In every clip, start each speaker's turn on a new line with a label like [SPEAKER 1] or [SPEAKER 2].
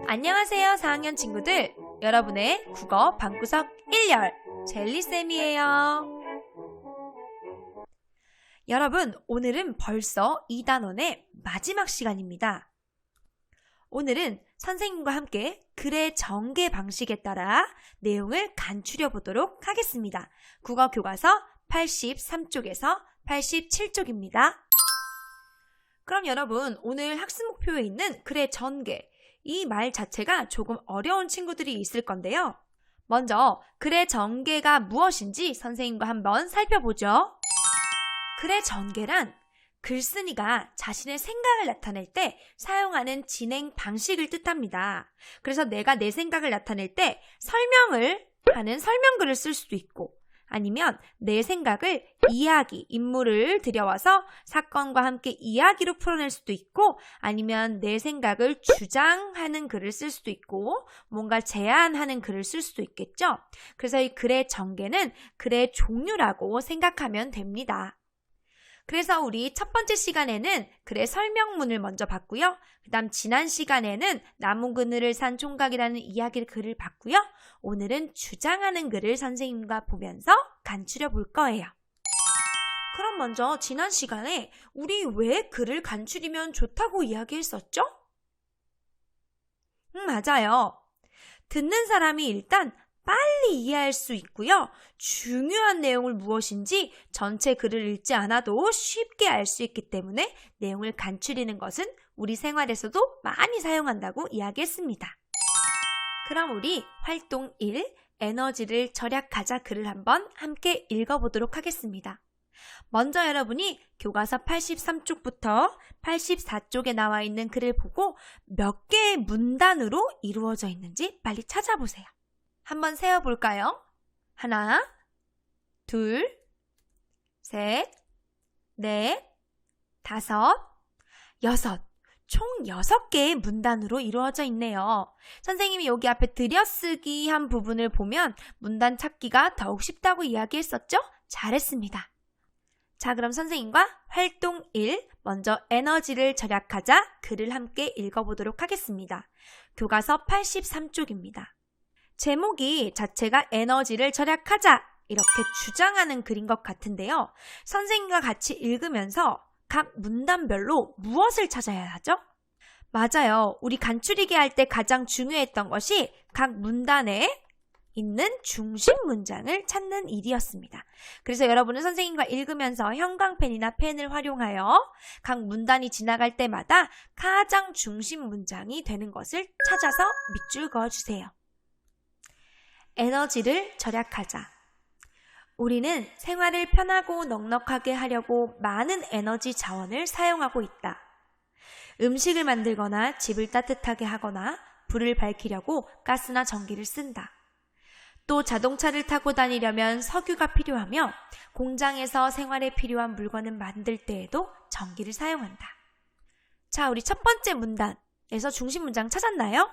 [SPEAKER 1] 안녕하세요, 4학년 친구들. 여러분의 국어 방구석 1열 젤리쌤이에요. 여러분, 오늘은 벌써 2단원의 마지막 시간입니다. 오늘은 선생님과 함께 글의 전개 방식에 따라 내용을 간추려 보도록 하겠습니다. 국어 교과서 83쪽에서 87쪽입니다. 그럼 여러분, 오늘 학습 목표에 있는 글의 전개, 이 말 자체가 조금 어려운 친구들이 있을 건데요. 먼저 글의 전개가 무엇인지 선생님과 한번 살펴보죠. 글의 전개란 글쓴이가 자신의 생각을 나타낼 때 사용하는 진행 방식을 뜻합니다. 그래서 내가 내 생각을 나타낼 때 설명을 하는 설명글을 쓸 수도 있고, 아니면 내 생각을 이야기, 인물을 들여와서 사건과 함께 이야기로 풀어낼 수도 있고, 아니면 내 생각을 주장하는 글을 쓸 수도 있고, 뭔가 제안하는 글을 쓸 수도 있겠죠. 그래서 이 글의 전개는 글의 종류라고 생각하면 됩니다. 그래서 우리 첫 번째 시간에는 글의 설명문을 먼저 봤고요. 그 다음 지난 시간에는 나무 그늘을 산 총각이라는 이야기를 글을 봤고요. 오늘은 주장하는 글을 선생님과 보면서 간추려 볼 거예요. 그럼 먼저 지난 시간에 우리 왜 글을 간추리면 좋다고 이야기했었죠? 맞아요. 듣는 사람이 일단 빨리 이해할 수 있고요. 중요한 내용을 무엇인지 전체 글을 읽지 않아도 쉽게 알 수 있기 때문에 내용을 간추리는 것은 우리 생활에서도 많이 사용한다고 이야기했습니다. 그럼 우리 활동 1, 에너지를 절약하자 글을 한번 함께 읽어보도록 하겠습니다. 먼저 여러분이 교과서 83쪽부터 84쪽에 나와 있는 글을 보고 몇 개의 문단으로 이루어져 있는지 빨리 찾아보세요. 한번 세어볼까요? 하나, 둘, 셋, 넷, 다섯, 여섯. 총 6개의 문단으로 이루어져 있네요. 선생님이 여기 앞에 들여쓰기 한 부분을 보면 문단 찾기가 더욱 쉽다고 이야기했었죠? 잘했습니다. 자, 그럼 선생님과 활동 1, 먼저 에너지를 절약하자 글을 함께 읽어보도록 하겠습니다. 교과서 83쪽입니다. 제목이 자체가 에너지를 절약하자 이렇게 주장하는 글인 것 같은데요. 선생님과 같이 읽으면서 각 문단별로 무엇을 찾아야 하죠? 맞아요. 우리 간추리기 할 때 가장 중요했던 것이 각 문단에 있는 중심 문장을 찾는 일이었습니다. 그래서 여러분은 선생님과 읽으면서 형광펜이나 펜을 활용하여 각 문단이 지나갈 때마다 가장 중심 문장이 되는 것을 찾아서 밑줄 그어주세요. 에너지를 절약하자. 우리는 생활을 편하고 넉넉하게 하려고 많은 에너지 자원을 사용하고 있다. 음식을 만들거나 집을 따뜻하게 하거나 불을 밝히려고 가스나 전기를 쓴다. 또 자동차를 타고 다니려면 석유가 필요하며 공장에서 생활에 필요한 물건을 만들 때에도 전기를 사용한다. 자, 우리 첫 번째 문단에서 중심 문장 찾았나요?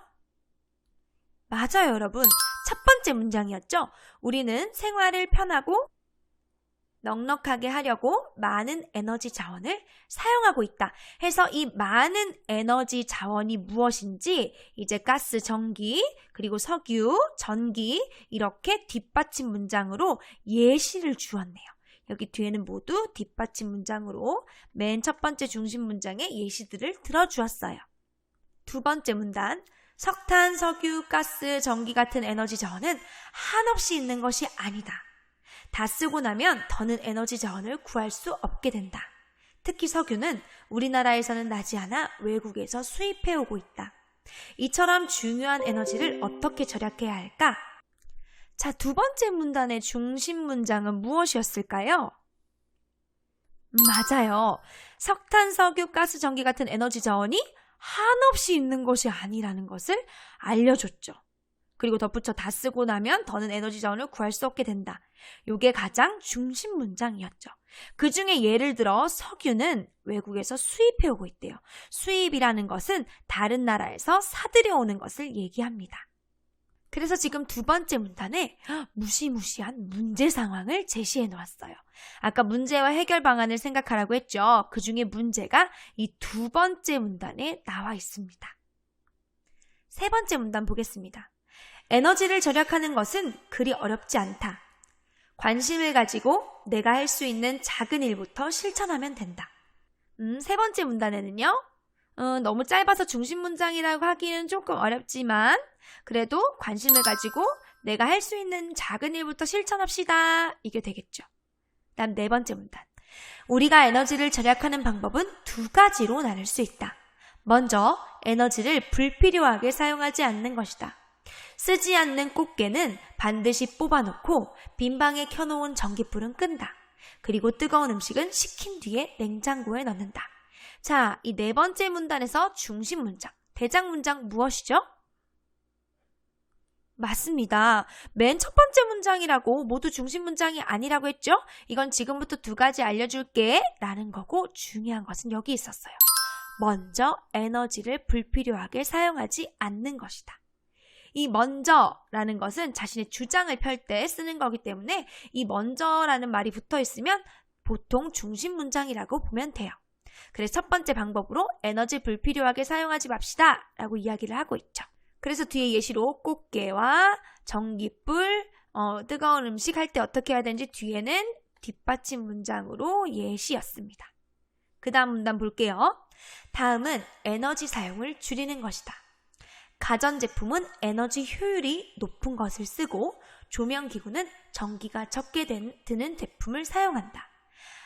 [SPEAKER 1] 맞아요, 여러분. 첫 번째 문장이었죠. 우리는 생활을 편하고 넉넉하게 하려고 많은 에너지 자원을 사용하고 있다. 해서 이 많은 에너지 자원이 무엇인지 이제 가스, 전기, 그리고 석유, 전기 이렇게 뒷받침 문장으로 예시를 주었네요. 여기 뒤에는 모두 뒷받침 문장으로 맨 첫 번째 중심 문장의 예시들을 들어주었어요. 두 번째 문단. 석탄, 석유, 가스, 전기 같은 에너지 자원은 한없이 있는 것이 아니다. 다 쓰고 나면 더는 에너지 자원을 구할 수 없게 된다. 특히 석유는 우리나라에서는 나지 않아 외국에서 수입해오고 있다. 이처럼 중요한 에너지를 어떻게 절약해야 할까? 자, 두 번째 문단의 중심 문장은 무엇이었을까요? 맞아요. 석탄, 석유, 가스, 전기 같은 에너지 자원이 한없이 있는 것이 아니라는 것을 알려줬죠. 그리고 덧붙여 다 쓰고 나면 더는 에너지 자원을 구할 수 없게 된다. 이게 가장 중심 문장이었죠. 그 중에 예를 들어 석유는 외국에서 수입해오고 있대요. 수입이라는 것은 다른 나라에서 사들여오는 것을 얘기합니다. 그래서 지금 두 번째 문단에 무시무시한 문제 상황을 제시해 놓았어요. 아까 문제와 해결 방안을 생각하라고 했죠. 그 중에 문제가 이 두 번째 문단에 나와 있습니다. 세 번째 문단 보겠습니다. 에너지를 절약하는 것은 그리 어렵지 않다. 관심을 가지고 내가 할 수 있는 작은 일부터 실천하면 된다. 세 번째 문단에는요. 너무 짧아서 중심 문장이라고 하기는 조금 어렵지만 그래도 관심을 가지고 내가 할 수 있는 작은 일부터 실천합시다. 이게 되겠죠. 다음 네 번째 문단. 우리가 에너지를 절약하는 방법은 두 가지로 나눌 수 있다. 먼저 에너지를 불필요하게 사용하지 않는 것이다. 쓰지 않는 꽃게는 반드시 뽑아놓고 빈방에 켜놓은 전깃불은 끈다. 그리고 뜨거운 음식은 식힌 뒤에 냉장고에 넣는다. 자, 이 네 번째 문단에서 중심 문장, 대장 문장 무엇이죠? 맞습니다. 맨 첫 번째 문장이라고 모두 중심 문장이 아니라고 했죠? 이건 지금부터 두 가지 알려줄게 라는 거고 중요한 것은 여기 있었어요. 먼저 에너지를 불필요하게 사용하지 않는 것이다. 이 먼저라는 것은 자신의 주장을 펼 때 쓰는 거기 때문에 이 먼저라는 말이 붙어 있으면 보통 중심 문장이라고 보면 돼요. 그래서 첫 번째 방법으로 에너지 불필요하게 사용하지 맙시다 라고 이야기를 하고 있죠. 그래서 뒤에 예시로 꽃게와 전깃불, 뜨거운 음식 할 때 어떻게 해야 되는지 뒤에는 뒷받침 문장으로 예시였습니다. 그 다음 문단 볼게요. 다음은 에너지 사용을 줄이는 것이다. 가전제품은 에너지 효율이 높은 것을 쓰고 조명기구는 전기가 적게 드는 제품을 사용한다.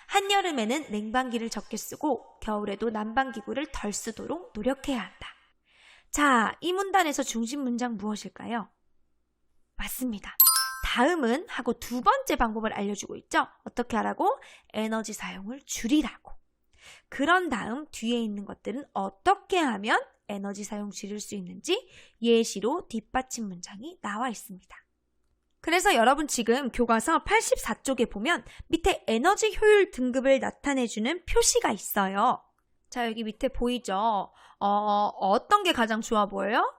[SPEAKER 1] 한여름에는 냉방기를 적게 쓰고 겨울에도 난방기구를 덜 쓰도록 노력해야 한다. 자, 이 문단에서 중심 문장 무엇일까요? 맞습니다. 다음은 하고 두 번째 방법을 알려주고 있죠. 어떻게 하라고? 에너지 사용을 줄이라고. 그런 다음 뒤에 있는 것들은 어떻게 하면 에너지 사용 줄일 수 있는지 예시로 뒷받침 문장이 나와 있습니다. 그래서 여러분 지금 교과서 84쪽에 보면 밑에 에너지 효율 등급을 나타내주는 표시가 있어요. 자, 여기 밑에 보이죠? 어떤 게 가장 좋아 보여요?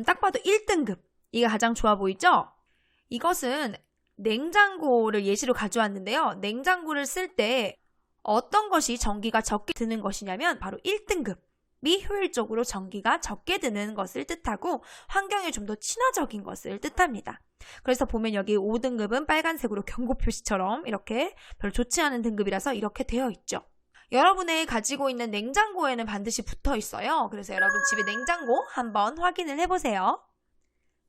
[SPEAKER 1] 딱 봐도 1등급. 이게 가장 좋아 보이죠? 이것은 냉장고를 예시로 가져왔는데요. 냉장고를 쓸 때 어떤 것이 전기가 적게 드는 것이냐면 바로 1등급이 효율적으로 전기가 적게 드는 것을 뜻하고 환경에 좀 더 친화적인 것을 뜻합니다. 그래서 보면 여기 5등급은 빨간색으로 경고 표시처럼 이렇게 별로 좋지 않은 등급이라서 이렇게 되어 있죠. 여러분의 가지고 있는 냉장고에는 반드시 붙어 있어요. 그래서 여러분 집에 냉장고 한번 확인을 해보세요.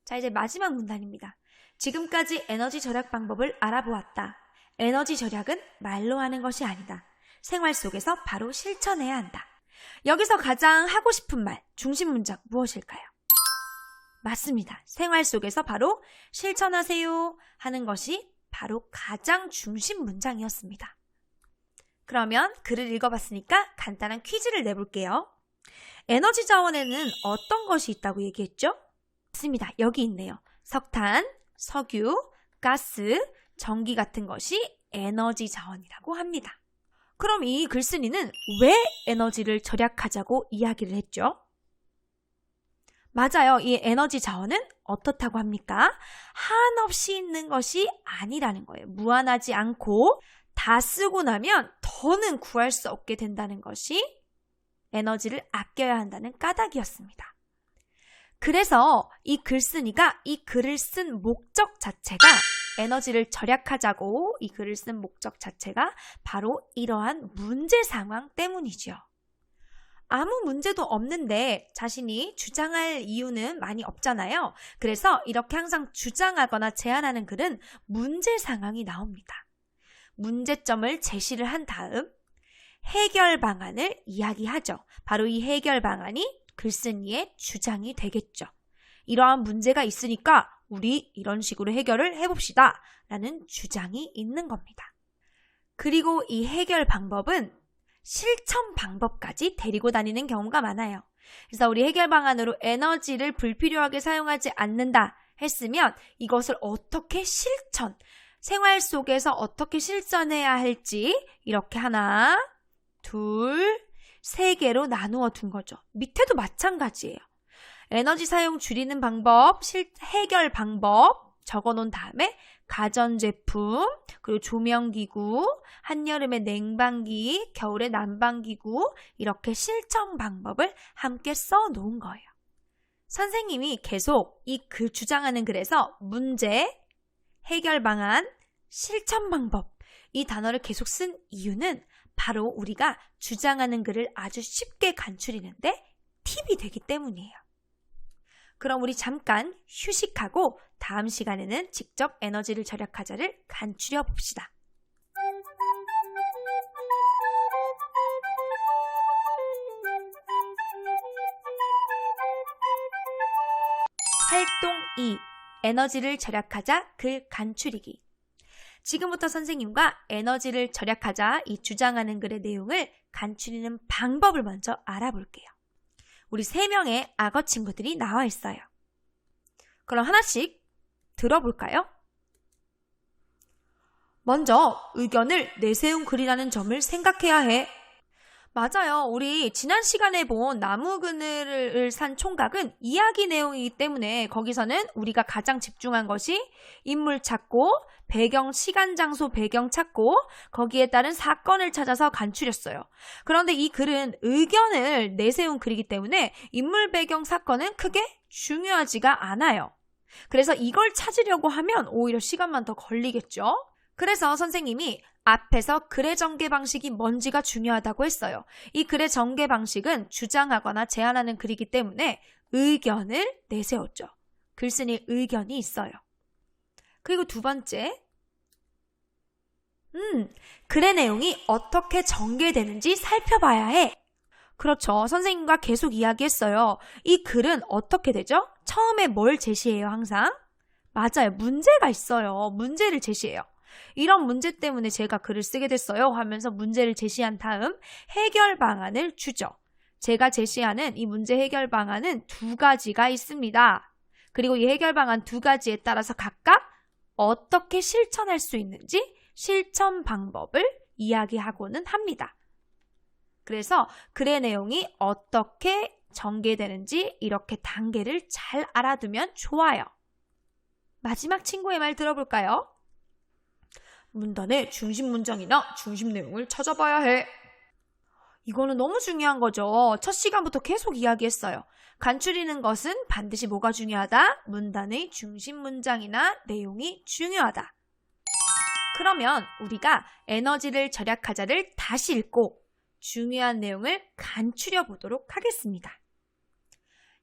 [SPEAKER 1] 자, 이제 마지막 문단입니다. 지금까지 에너지 절약 방법을 알아보았다. 에너지 절약은 말로 하는 것이 아니다. 생활 속에서 바로 실천해야 한다. 여기서 가장 하고 싶은 말, 중심 문장 무엇일까요? 맞습니다. 생활 속에서 바로 실천하세요 하는 것이 바로 가장 중심 문장이었습니다. 그러면 글을 읽어봤으니까 간단한 퀴즈를 내볼게요. 에너지 자원에는 어떤 것이 있다고 얘기했죠? 맞습니다. 여기 있네요. 석탄, 석유, 가스, 전기 같은 것이 에너지 자원이라고 합니다. 그럼 이 글쓴이는 왜 에너지를 절약하자고 이야기를 했죠? 맞아요. 이 에너지 자원은 어떻다고 합니까? 한없이 있는 것이 아니라는 거예요. 무한하지 않고 다 쓰고 나면 더는 구할 수 없게 된다는 것이 에너지를 아껴야 한다는 까닭이었습니다. 그래서 이 글쓴이가 이 글을 쓴 목적 자체가 에너지를 절약하자고 이 글을 쓴 목적 자체가 바로 이러한 문제 상황 때문이죠. 아무 문제도 없는데 자신이 주장할 이유는 많이 없잖아요. 그래서 이렇게 항상 주장하거나 제안하는 글은 문제 상황이 나옵니다. 문제점을 제시를 한 다음 해결 방안을 이야기하죠. 바로 이 해결 방안이 글쓴이의 주장이 되겠죠. 이러한 문제가 있으니까 우리 이런 식으로 해결을 해봅시다 라는 주장이 있는 겁니다. 그리고 이 해결 방법은 실천 방법까지 데리고 다니는 경우가 많아요. 그래서 우리 해결 방안으로 에너지를 불필요하게 사용하지 않는다 했으면 이것을 어떻게 생활 속에서 어떻게 실천해야 할지 이렇게 하나, 둘, 세 개로 나누어 둔 거죠. 밑에도 마찬가지예요. 에너지 사용 줄이는 방법, 해결 방법 적어놓은 다음에 가전제품, 그리고 조명기구, 한여름에 냉방기, 겨울에 난방기구 이렇게 실천 방법을 함께 써놓은 거예요. 선생님이 계속 이 주장하는 글에서 문제, 해결 방안, 실천 방법 이 단어를 계속 쓴 이유는 바로 우리가 주장하는 글을 아주 쉽게 간추리는데 팁이 되기 때문이에요. 그럼 우리 잠깐 휴식하고 다음 시간에는 직접 에너지를 절약하자를 간추려 봅시다. 활동 2. 에너지를 절약하자 글 간추리기. 지금부터 선생님과 에너지를 절약하자 이 주장하는 글의 내용을 간추리는 방법을 먼저 알아볼게요. 우리 3명의 악어 친구들이 나와 있어요. 그럼 하나씩 들어볼까요? 먼저 의견을 내세운 글이라는 점을 생각해야 해. 맞아요. 우리 지난 시간에 본 나무 그늘을 산 총각은 이야기 내용이기 때문에 거기서는 우리가 가장 집중한 것이 인물 찾고 배경, 시간, 장소, 배경 찾고 거기에 따른 사건을 찾아서 간추렸어요. 그런데 이 글은 의견을 내세운 글이기 때문에 인물, 배경, 사건은 크게 중요하지가 않아요. 그래서 이걸 찾으려고 하면 오히려 시간만 더 걸리겠죠? 그래서 선생님이 앞에서 글의 전개 방식이 뭔지가 중요하다고 했어요. 이 글의 전개 방식은 주장하거나 제안하는 글이기 때문에 의견을 내세웠죠. 글쓴이 의견이 있어요. 그리고 두 번째, 글의 내용이 어떻게 전개되는지 살펴봐야 해. 그렇죠. 선생님과 계속 이야기했어요. 이 글은 어떻게 되죠? 처음에 뭘 제시해요, 항상? 맞아요. 문제가 있어요. 문제를 제시해요. 이런 문제 때문에 제가 글을 쓰게 됐어요 하면서 문제를 제시한 다음 해결 방안을 주죠. 제가 제시하는 이 문제 해결 방안은 2가지가 있습니다. 그리고 이 해결 방안 2가지에 따라서 각각 어떻게 실천할 수 있는지 실천 방법을 이야기하고는 합니다. 그래서 글의 내용이 어떻게 전개되는지 이렇게 단계를 잘 알아두면 좋아요. 마지막 친구의 말 들어볼까요? 문단의 중심 문장이나 중심 내용을 찾아봐야 해. 이거는 너무 중요한 거죠. 첫 시간부터 계속 이야기했어요. 간추리는 것은 반드시 뭐가 중요하다? 문단의 중심 문장이나 내용이 중요하다. 그러면 우리가 에너지를 절약하자를 다시 읽고 중요한 내용을 간추려 보도록 하겠습니다.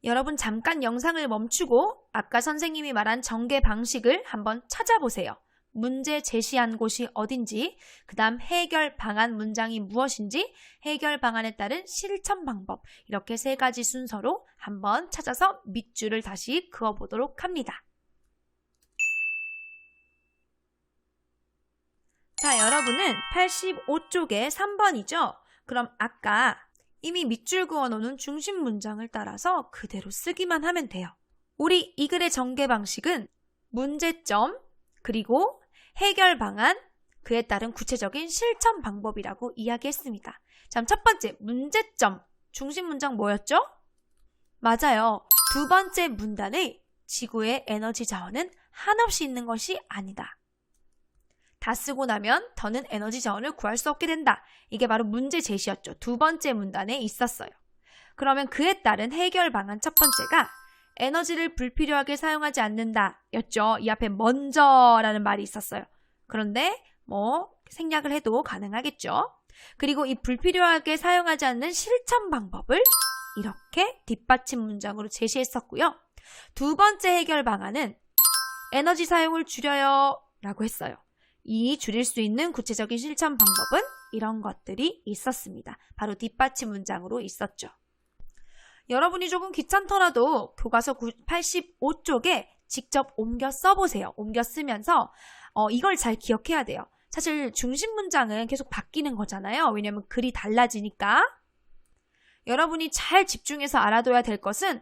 [SPEAKER 1] 여러분 잠깐 영상을 멈추고 아까 선생님이 말한 전개 방식을 한번 찾아보세요. 문제 제시한 곳이 어딘지, 그 다음 해결 방안 문장이 무엇인지, 해결 방안에 따른 실천 방법 이렇게 3가지 순서로 한번 찾아서 밑줄을 다시 그어보도록 합니다. 자, 여러분은 85쪽에 3번이죠? 그럼 아까 이미 밑줄 그어놓은 중심 문장을 따라서 그대로 쓰기만 하면 돼요. 우리 이 글의 전개 방식은 문제점, 그리고 해결 방안, 그에 따른 구체적인 실천 방법이라고 이야기했습니다. 자, 첫 번째 문제점, 중심 문장 뭐였죠? 맞아요. 2번째 문단의 지구의 에너지 자원은 한없이 있는 것이 아니다. 다 쓰고 나면 더는 에너지 자원을 구할 수 없게 된다. 이게 바로 문제 제시였죠. 2번째 문단에 있었어요. 그러면 그에 따른 해결 방안 첫 번째가 에너지를 불필요하게 사용하지 않는다 였죠. 이 앞에 먼저라는 말이 있었어요. 그런데 생략을 해도 가능하겠죠. 그리고 이 불필요하게 사용하지 않는 실천 방법을 이렇게 뒷받침 문장으로 제시했었고요. 2번째 해결 방안은 에너지 사용을 줄여요 라고 했어요. 이 줄일 수 있는 구체적인 실천 방법은 이런 것들이 있었습니다. 바로 뒷받침 문장으로 있었죠. 여러분이 조금 귀찮더라도 교과서 85쪽에 직접 옮겨 써보세요. 옮겨 쓰면서 이걸 잘 기억해야 돼요. 사실 중심 문장은 계속 바뀌는 거잖아요. 왜냐면 글이 달라지니까. 여러분이 잘 집중해서 알아둬야 될 것은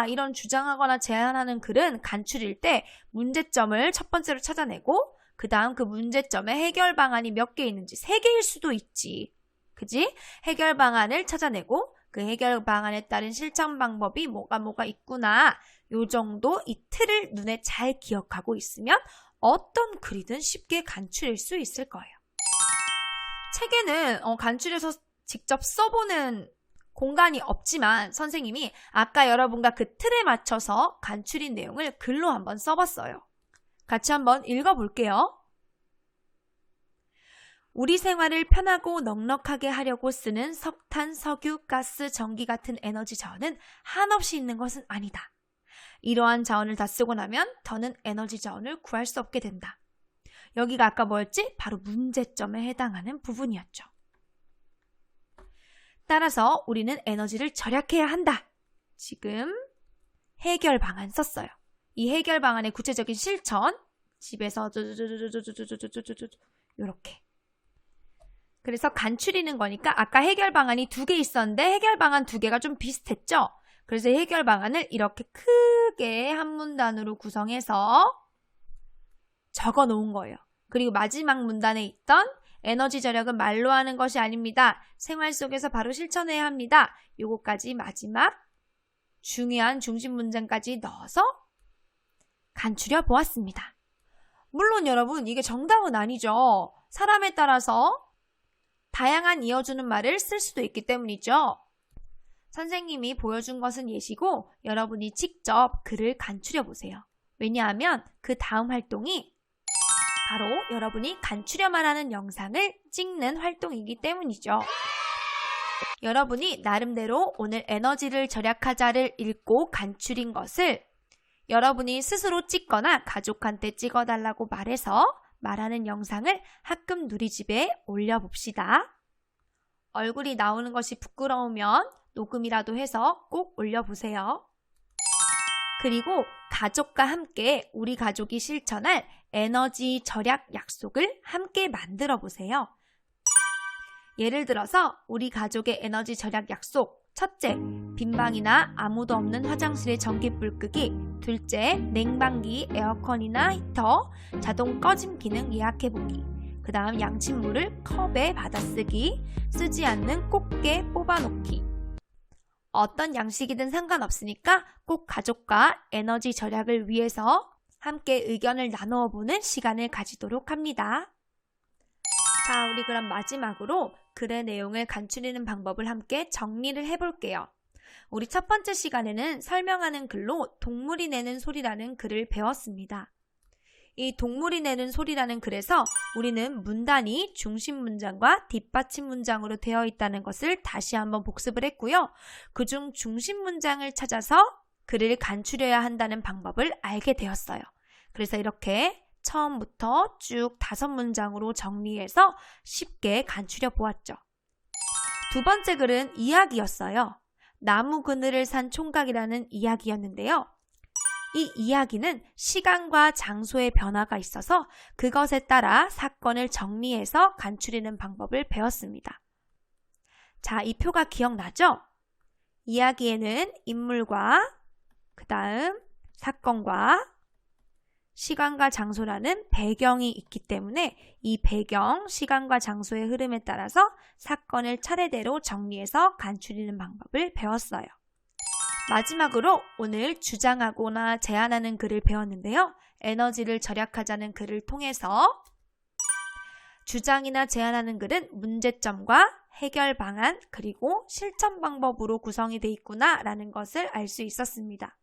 [SPEAKER 1] 이런 주장하거나 제안하는 글은 간추릴 때 문제점을 첫 번째로 찾아내고 그 다음 그 문제점에 해결 방안이 몇 개 있는지 3개일 수도 있지. 그지? 해결 방안을 찾아내고 그 해결 방안에 따른 실천 방법이 뭐가 있구나. 요 정도 이 틀을 눈에 잘 기억하고 있으면 어떤 글이든 쉽게 간추릴 수 있을 거예요. 책에는 간추려서 직접 써보는 공간이 없지만 선생님이 아까 여러분과 그 틀에 맞춰서 간추린 내용을 글로 한번 써봤어요. 같이 한번 읽어볼게요. 우리 생활을 편하고 넉넉하게 하려고 쓰는 석탄, 석유, 가스, 전기 같은 에너지 자원은 한없이 있는 것은 아니다. 이러한 자원을 다 쓰고 나면 더는 에너지 자원을 구할 수 없게 된다. 여기가 아까 뭐였지? 바로 문제점에 해당하는 부분이었죠. 따라서 우리는 에너지를 절약해야 한다. 지금 해결 방안 썼어요. 이 해결 방안의 구체적인 실천, 집에서 이렇게. 그래서 간추리는 거니까 아까 해결 방안이 2개 있었는데 해결 방안 2개가 좀 비슷했죠? 그래서 해결 방안을 이렇게 크게 한 문단으로 구성해서 적어 놓은 거예요. 그리고 마지막 문단에 있던 에너지 절약은 말로 하는 것이 아닙니다. 생활 속에서 바로 실천해야 합니다. 요거까지 마지막 중요한 중심 문장까지 넣어서 간추려 보았습니다. 물론 여러분 이게 정답은 아니죠. 사람에 따라서 다양한 이어주는 말을 쓸 수도 있기 때문이죠. 선생님이 보여준 것은 예시고 여러분이 직접 글을 간추려 보세요. 왜냐하면 그 다음 활동이 바로 여러분이 간추려 말하는 영상을 찍는 활동이기 때문이죠. 여러분이 나름대로 오늘 에너지를 절약하자를 읽고 간추린 것을 여러분이 스스로 찍거나 가족한테 찍어달라고 말해서 말하는 영상을 학급 누리집에 올려봅시다. 얼굴이 나오는 것이 부끄러우면 녹음이라도 해서 꼭 올려보세요. 그리고 가족과 함께 우리 가족이 실천할 에너지 절약 약속을 함께 만들어 보세요. 예를 들어서 우리 가족의 에너지 절약 약속. 첫째, 빈방이나 아무도 없는 화장실의 전기불 끄기. 둘째, 냉방기, 에어컨이나 히터, 자동 꺼짐 기능 예약해보기. 그 다음 양침물을 컵에 받아쓰기, 쓰지 않는 꽃게 뽑아놓기. 어떤 양식이든 상관없으니까 꼭 가족과 에너지 절약을 위해서 함께 의견을 나누어 보는 시간을 가지도록 합니다. 자, 우리 그럼 마지막으로 글의 내용을 간추리는 방법을 함께 정리를 해볼게요. 우리 첫 번째 시간에는 설명하는 글로 동물이 내는 소리라는 글을 배웠습니다. 이 동물이 내는 소리라는 글에서 우리는 문단이 중심 문장과 뒷받침 문장으로 되어 있다는 것을 다시 한번 복습을 했고요. 그중 중심 문장을 찾아서 글을 간추려야 한다는 방법을 알게 되었어요. 그래서 이렇게 처음부터 쭉 5문장으로 정리해서 쉽게 간추려 보았죠. 두 번째 글은 이야기였어요. 나무 그늘을 산 총각이라는 이야기였는데요. 이 이야기는 시간과 장소의 변화가 있어서 그것에 따라 사건을 정리해서 간추리는 방법을 배웠습니다. 자, 이 표가 기억나죠? 이야기에는 인물과 그 다음 사건과 시간과 장소라는 배경이 있기 때문에 이 배경, 시간과 장소의 흐름에 따라서 사건을 차례대로 정리해서 간추리는 방법을 배웠어요. 마지막으로 오늘 주장하거나 제안하는 글을 배웠는데요. 에너지를 절약하자는 글을 통해서 주장이나 제안하는 글은 문제점과 해결 방안 그리고 실천 방법으로 구성이 되어 있구나 라는 것을 알 수 있었습니다.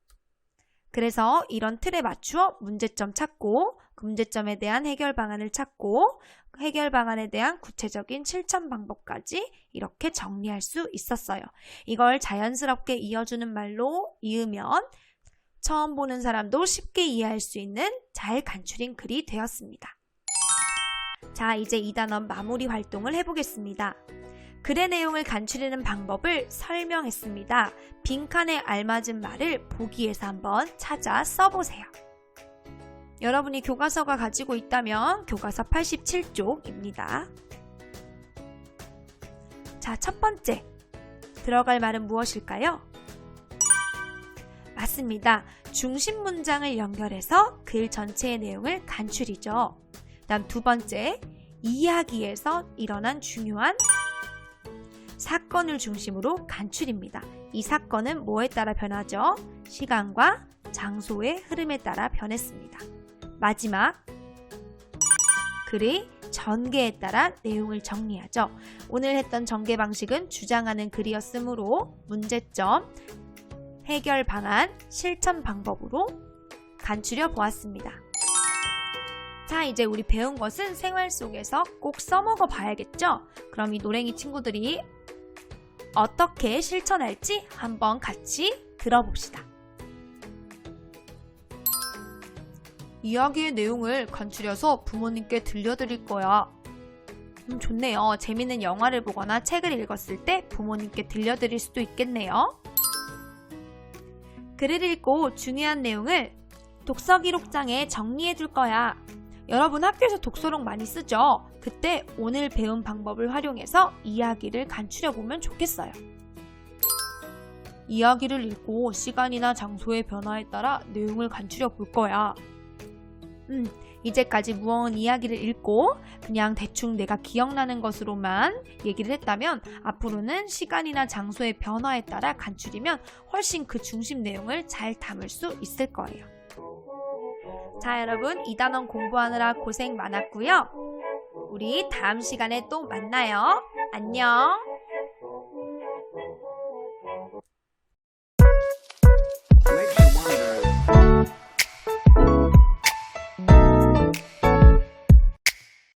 [SPEAKER 1] 그래서 이런 틀에 맞추어 문제점 찾고 그 문제점에 대한 해결 방안을 찾고 해결 방안에 대한 구체적인 실천 방법까지 이렇게 정리할 수 있었어요. 이걸 자연스럽게 이어주는 말로 이으면 처음 보는 사람도 쉽게 이해할 수 있는 잘 간추린 글이 되었습니다. 자, 이제 2단원 마무리 활동을 해보겠습니다. 글의 내용을 간추리는 방법을 설명했습니다. 빈칸에 알맞은 말을 보기에서 한번 찾아 써보세요. 여러분이 교과서가 가지고 있다면 교과서 87쪽입니다. 자, 첫 번째 들어갈 말은 무엇일까요? 맞습니다. 중심 문장을 연결해서 글 전체의 내용을 간추리죠. 다음 두 번째, 이야기에서 일어난 중요한 사건을 중심으로 간추립니다. 이 사건은 뭐에 따라 변하죠? 시간과 장소의 흐름에 따라 변했습니다. 마지막, 글의 전개에 따라 내용을 정리하죠. 오늘 했던 전개 방식은 주장하는 글이었으므로 문제점, 해결 방안, 실천 방법으로 간추려 보았습니다. 자, 이제 우리 배운 것은 생활 속에서 꼭 써먹어 봐야겠죠? 그럼 이 노랭이 친구들이 어떻게 실천할지 한번 같이 들어봅시다. 이야기의 내용을 간추려서 부모님께 들려드릴 거야. 좋네요. 재밌는 영화를 보거나 책을 읽었을 때 부모님께 들려드릴 수도 있겠네요. 글을 읽고 중요한 내용을 독서 기록장에 정리해 둘 거야. 여러분 학교에서 독서록 많이 쓰죠? 그때 오늘 배운 방법을 활용해서 이야기를 간추려 보면 좋겠어요. 이야기를 읽고 시간이나 장소의 변화에 따라 내용을 간추려 볼 거야. 이제까지 무언 이야기를 읽고 그냥 대충 내가 기억나는 것으로만 얘기를 했다면 앞으로는 시간이나 장소의 변화에 따라 간추리면 훨씬 그 중심 내용을 잘 담을 수 있을 거예요. 자, 여러분, 이 단원 공부하느라 고생 많았고요. 우리 다음 시간에 또 만나요. 안녕.